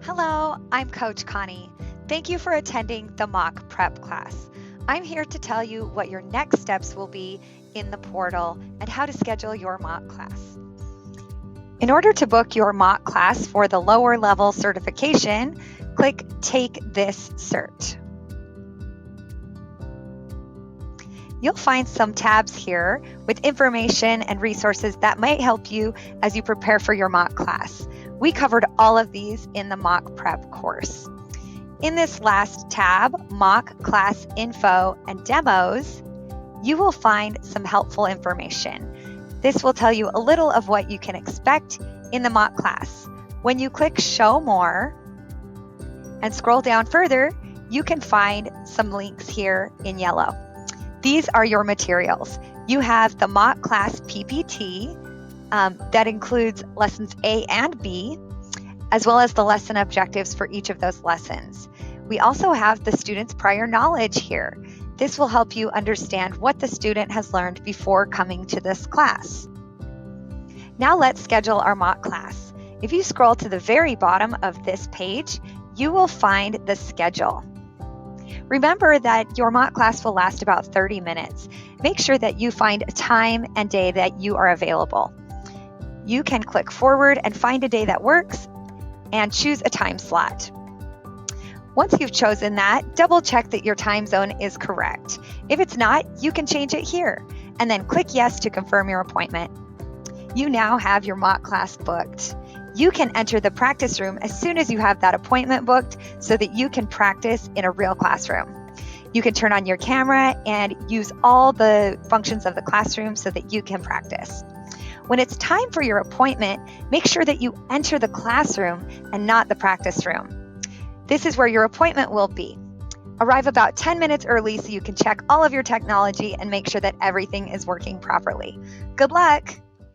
Hello, I'm Coach Connie. Thank you for attending the mock prep class. I'm here to tell you what your next steps will be in the portal and how to schedule your mock class. In order to book your mock class for the lower level certification, click Take This Cert. You'll find some tabs here with information and resources that might help you as you prepare for your mock class. We covered all of these in the mock prep course. In this last tab, Mock Class Info and Demos, you will find some helpful information. This will tell you a little of what you can expect in the mock class. When you click Show More and scroll down further, you can find some links here in yellow. These are your materials. You have the mock class PPT that includes lessons A and B, as well as the lesson objectives for each of those lessons. We also have the student's prior knowledge here. This will help you understand what the student has learned before coming to this class. Now let's schedule our mock class. If you scroll to the very bottom of this page, you will find the schedule. Remember that your mock class will last about 30 minutes. Make sure that you find a time and day that you are available. You can click forward and find a day that works and choose a time slot. Once you've chosen that, double check that your time zone is correct. If it's not, you can change it here and then click yes to confirm your appointment. You now have your mock class booked. You can enter the practice room as soon as you have that appointment booked so that you can practice in a real classroom. You can turn on your camera and use all the functions of the classroom so that you can practice. When it's time for your appointment, make sure that you enter the classroom and not the practice room. This is where your appointment will be. Arrive about 10 minutes early so you can check all of your technology and make sure that everything is working properly. Good luck!